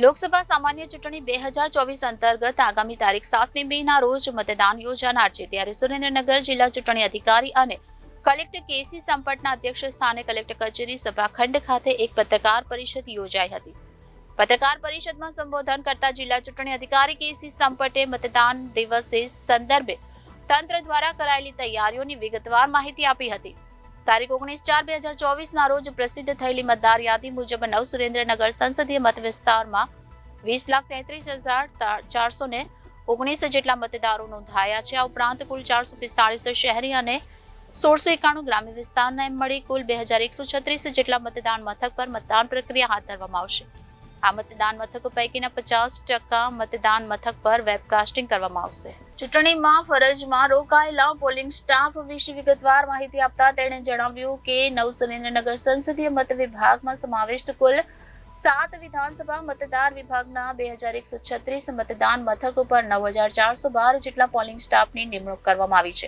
લોકસભા સામાન્ય ચૂંટણી 2024 અંતર્ગત આગામી તારીખ 7મી મેના રોજ મતદાન યોજાનાર છે. ત્યારે સુરેન્દ્રનગર જિલ્લા ચૂંટણી અધિકારી અને કલેક્ટર કેસી સંપટના અધ્યક્ષ સ્થાને કલેક્ટર કચેરી સભાખંડ ખાતે એક પત્રકાર પરિષદ યોજાઈ હતી. પત્રકાર પરિષદમાં સંબોધન કરતા જિલ્લા ચૂંટણી અધિકારી કેસી સંપટે મતદાન દિવસે સંદર્ભે તંત્ર દ્વારા કરાયેલી તૈયારીઓની વિગતવાર માહિતી આપી હતી. તારીખ 19/4/2024 રોજ પ્રસિદ્ધ થયેલી મતદાર યાદી મુજબ નવ સુરેન્દ્રનગર સંસદીય મત વિસ્તારમાં 20,33,419 જેટલા મતદારો નોંધાયા છે. આ ઉપરાંત કુલ 445 શહેરી અને 1691 ગ્રામ્ય વિસ્તારના એમ મળી કુલ 2136 જેટલા મતદાન મથક પર મતદાન પ્રક્રિયા હાથ ધરવામાં આવશે. આ મતદાન મથકો પૈકીના 50% મતદાન મથક પર વેબકાસ્ટિંગ કરવામાં આવશે. ચૂંટણીમાં ફરજમાં રોકાયેલા પોલિંગ સ્ટાફ વિશે વિગતવાર માહિતી આપતા તેણે જણાવ્યું કે નવ સુરેન્દ્રનગર સંસદીય મત વિભાગમાં સમાવિષ્ટ કુલ 7 વિધાનસભા મતદાર વિભાગના 2136 મતદાન મથકો પર 9412 જેટલા પોલિંગ સ્ટાફની નિમણૂક કરવામાં આવી છે,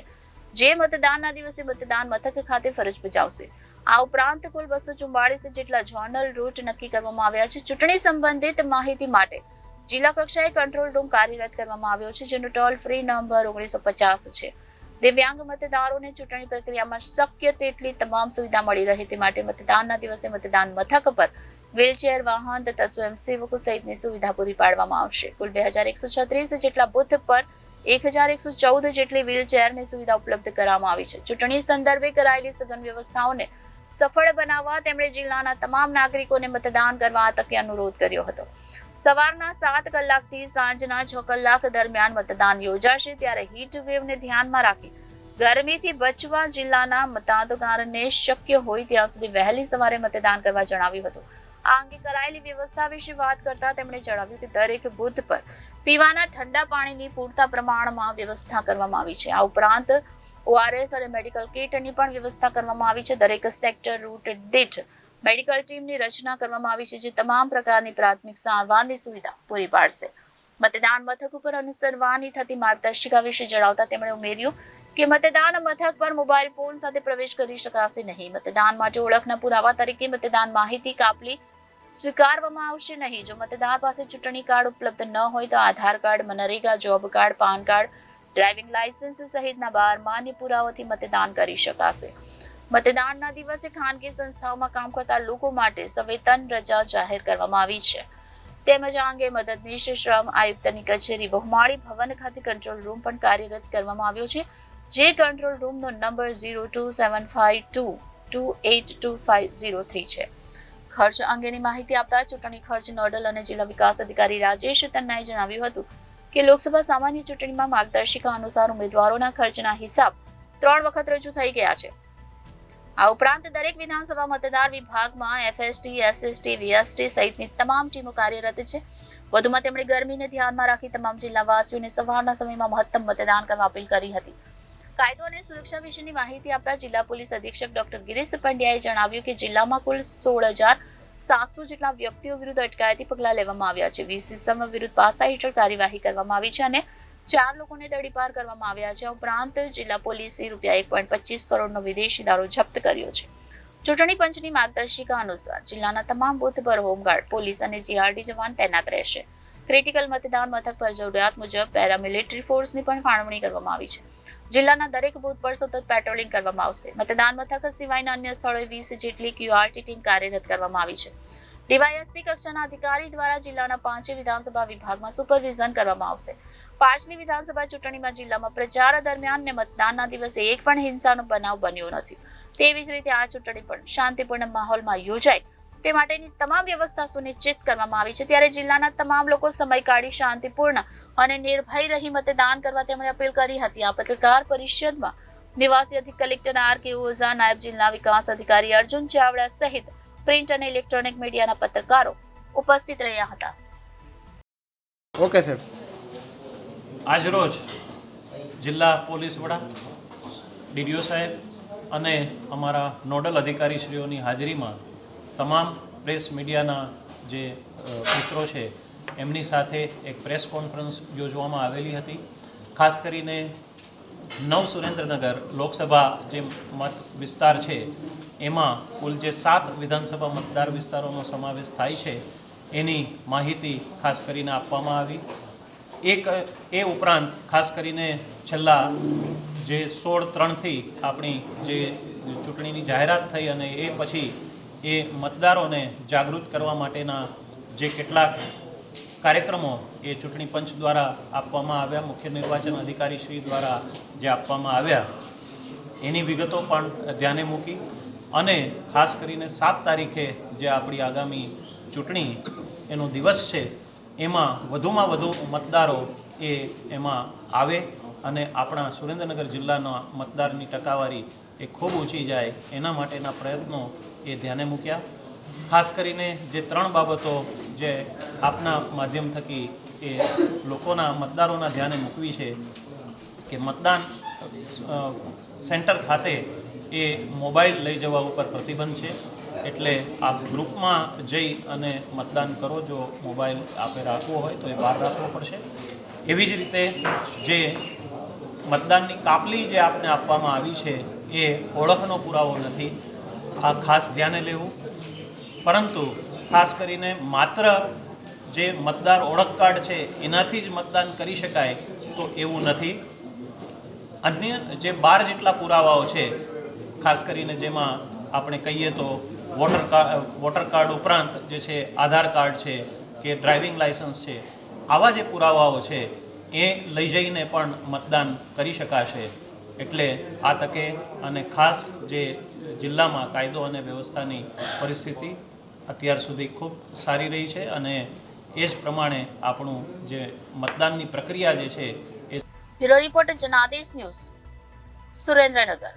જે મતદાનના દિવસે મતદાન મથક ખાતે ફરજ બજાવશે. આ ઉપરાંત કુલ 244 જેટલા ઝોનલ રૂટ નક્કી કરવામાં આવ્યા છે. ચૂંટણી સંબંધિત માહિતી માટે જિલ્લા કક્ષાએ કંટ્રોલ રૂમ કાર્યરત કરવામાં આવ્યો છે, જેનો ટોલ ફ્રી નંબર 1950 છે. દિવ્યાંગ મતદારોને ચૂંટણી પ્રક્રિયામાં શક્ય તેટલી તમામ સુવિધા મળી રહે તે માટે મતદાનના દિવસે મતદાન મથક પર વ્હીલચેર વાહન તથા સ્વયંસેવકો સહિતની સુવિધા પૂરી પાડવામાં આવશે. કુલ 2136 જેટલા બૂથ પર 1114 જેટલી વ્હીલચેરની સુવિધા ઉપલબ્ધ કરવામાં આવી છે. ચૂંટણી સંદર્ભે કરાયેલી સઘન વ્યવસ્થાઓને સફળ બનાવવા તેમણે જિલ્લાના તમામ નાગરિકોને મતદાન કરવા આ તકે અનુરોધ કર્યો હતો. સવારના 7 કલાકથી સાંજના 6 કલાક દરમિયાન મતદાન યોજાશે. ત્યારે હીટ વેવને ધ્યાનમાં રાખી ગરમીથી બચવા જિલ્લાના મતદારોને શક્ય હોય ત્યાં સુધી વહેલી સવારે મતદાન કરવા જણાવ્યું હતું. આ અંગે કરાયેલી વ્યવસ્થા વિશે વાત કરતા તેમણે જણાવ્યું કે દરેક બૂથ પર પીવાના ઠંડા પાણીની પૂરતા પ્રમાણમાં વ્યવસ્થા કરવામાં આવી છે. આ ઉપરાંત ORS અને મેડિકલ કિટની પણ વ્યવસ્થા કરવામાં આવી છે. દરેક સેક્ટર રૂટ દીઠ મેડિકલ ટીમની રચના કરવામાં આવી છે, જે તમામ પ્રકારની પ્રાથમિક સારવારની સુવિધા પૂરી પાડશે. મતદાન મથક ઉપર અનુસરવાની થતી માર્ગદર્શિકા વિશે જણાવતા તેમણે ઉમેર્યું કે મતદાન મથક પર મોબાઈલ ફોન સાથે પ્રવેશ કરી શકાશે નહીં. મતદાન માટે ઓળખના પુરાવા તરીકે મતદાન માહિતી કાપલી સ્વીકારવામાં આવશે નહીં. જો મતદાર પાસે ચૂંટણી કાર્ડ ઉપલબ્ધ ન હોય તો Aadhaar card, MNREGA job card, PAN card, driving licence સહિતના 12 માન્ય પુરાવાથી મતદાન કરી શકાશે. મતદાનના દિવસે ખાનગી સંસ્થાઓમાં કામ કરતા લોકો માટે સવેતન રજા જાહેર કરવામાં આવી છે. તેમજ આ અંગે મદદનીશ શ્રમ આયુક્તની કચેરી બહુમાળી ભવન ખાતે કંટ્રોલ રૂમ પણ કાર્યરત કરવામાં આવ્યો છે, જે કંટ્રોલ રૂમનો નંબર 027522825003 છે. ખર્ચ અંગેની માહિતી આપતા ચૂંટણી ખર્ચ નોડલ અને જિલ્લા વિકાસ અધિકારી રાજેશ તન્નાએ જણાવ્યું હતું કે લોકસભા સામાન્ય ચૂંટણીમાં માર્ગદર્શિકા અનુસાર ઉમેદવારોના ખર્ચના હિસાબ 3 વખત રજૂ થઈ ગયા છે. આ ઉપરાંત દરેક વિધાનસભા મતદાર વિભાગમાં FST, SST, VST સહિતની તમામ ટીમો કાર્યરત છે. વધુમાં તેમણે ગરમીને ધ્યાનમાં રાખી તમામ જિલ્લાવાસીઓને સવારના સમયમાં મહત્તમ મતદાન કરવા અપીલ કરી હતી. કાયદો અને સુરક્ષા વિશેની માહિતી આપતા જિલ્લા પોલીસ અધિક્ષક ડોક્ટર ગિરીશ પંડ્યાએ જણાવ્યું કે જિલ્લામાં કુલ 16,700 જેટલા વ્યક્તિઓ વિરુદ્ધ અટકાયતી પગલાં લેવામાં આવ્યા છે. 20 ઇસમ વિરુદ્ધ પાસા હેઠળ કાર્યવાહી કરવામાં આવી છે અને 4 લોકોને તડીપાર કરવામાં આવ્યા છે. ઉપરાંત જિલ્લા પોલીસે ₹1.25 કરોડનો વિદેશી દારૂ જપ્ત કર્યો છે. ચૂંટણી પંચની માર્ગદર્શિકા અનુસાર જિલ્લાના તમામ બૂથ પર હોમગાર્ડ, પોલીસ અને GRD જવાન તૈનાત રહેશે. ક્રિટિકલ મતદાન મથક પર જરૂરિયાત મુજબ પેરામિલિટરી ફોર્સની પણ ફાળવણી કરવામાં આવી છે. જિલ્લાના દરેક બૂથ પર સતત પેટ્રોલિંગ કરવામાં આવશે. મતદાન મથક સિવાયના અન્ય સ્થળોએ 20 જેટલી QRT ટીમ કાર્યરત કરવામાં આવી છે. DYSP કક્ષાના અધિકારી દ્વારા જિલ્લાના 5 વિધાનસભા વિભાગમાં સુપરવિઝન કરવામાં આવશે. 5ની વિધાનસભા ચૂંટણીમાં જિલ્લામાં પ્રચાર દરમિયાન ને મતદાનના દિવસે એક પણ હિંસાનો બનાવ બન્યો નથી. તેવી જ રીતે આ ચૂંટણી પણ શાંતિપૂર્ણ માહોલમાં યોજાય તે માટેની તમામ વ્યવસ્થા સુનિશ્ચિત કરવામાં આવી છે. ત્યારે જિલ્લાના તમામ લોકો સમય કાઢી શાંતિપૂર્ણ અને નિર્ભય રહી મતદાન કરવા તેમણે અપીલ કરી હતી. આ પત્રકાર પરિષદમાં નિવાસી અધિક કલેક્ટર RK ઓઝા, નાયબ જિલ્લા વિકાસ અધિકારી અર્જુન ચાવડા સહિત પ્રિન્ટ અને ઇલેક્ટ્રોનિક મીડિયાના પત્રકારો ઉપસ્થિત રહ્યા હતા. ઓકે સાહેબ. આજરોજ જિલ્લા પોલીસ વડા, DDO સાહેબ અને અમારા નોડલ અધિકારીશ્રીઓની હાજરીમાં તમામ પ્રેસ મીડિયાના જે મિત્રો છે એમની સાથે એક પ્રેસ કોન્ફરન્સ યોજવામાં આવેલી હતી. ખાસ કરીને નવ સુરેન્દ્રનગર લોકસભા જે મત વિસ્તાર છે એમાં કુલ જે 7 વિધાનસભા મતદાર વિસ્તારોનો સમાવેશ થાય છે એની માહિતી ખાસ કરીને આપવામાં આવી. એ ઉપરાંત ખાસ કરીને છેલ્લા જે 16/3થી આપણી જે ચૂંટણીની જાહેરાત થઈ અને એ પછી એ મતદારોને જાગૃત કરવા માટેના જે કેટલાક કાર્યક્રમો એ ચૂંટણી પંચ દ્વારા આપવામાં આવ્યા, મુખ્ય નિર્વાચન અધિકારી શ્રી દ્વારા જે આપવામાં આવ્યા એની વિગતો પણ ધ્યાને મૂકી અને ખાસ કરીને 7 તારીખે જે આપણી આગામી ચૂંટણી એનો દિવસ છે એમાં વધુમાં વધુ મતદારો એમાં આવે અને આપણા સુરેન્દ્રનગર જિલ્લાના મતદારની ટકાવારી એ ખૂબ ઊંચી જાય એના માટેના પ્રયત્નો એ ધ્યાને મૂક્યા. ખાસ કરીને જે 3 બાબતો જે આપના માધ્યમ થકી એ લોકોના મતદારોના ધ્યાને મૂકવી છે કે મતદાન સેન્ટર ખાતે એ મોબાઈલ લઈ જવા ઉપર પ્રતિબંધ છે, એટલે આપ ગ્રુપમાં જઈ અને મતદાન કરો. જો મોબાઈલ આપે રાખવો હોય તો એ બહાર રાખવો પડશે. એવી જ રીતે જે મતદાનની કાપલી જે આપને આપવામાં આવી છે એ ઓળખનો પુરાવો નથી, આ ખાસ ધ્યાને લેવું. પરંતુ ખાસ કરીને માત્ર જે મતદાર ઓળખ કાર્ડ છે એનાથી જ મતદાન કરી શકાય તો એવું નથી. અન્ય જે 12 જેટલા પુરાવાઓ છે, ખાસ કરીને જેમાં આપણે કહીએ તો વોટર કાર્ડ ઉપરાંત જે છે આધાર કાર્ડ છે કે ડ્રાઇવિંગ લાઇસન્સ છે, આવા જે પુરાવાઓ છે એ લઈ જઈને પણ મતદાન કરી શકાશે. એટલે આ તકે અને ખાસ જે જિલ્લામાં કાયદો અને વ્યવસ્થાની પરિસ્થિતિ અત્યાર સુધી ખૂબ સારી રહી છે અને એ જ પ્રમાણે આપણું જે મતદાનની પ્રક્રિયા જે છે એ bureau reporter Janadesh news, Surendranagar.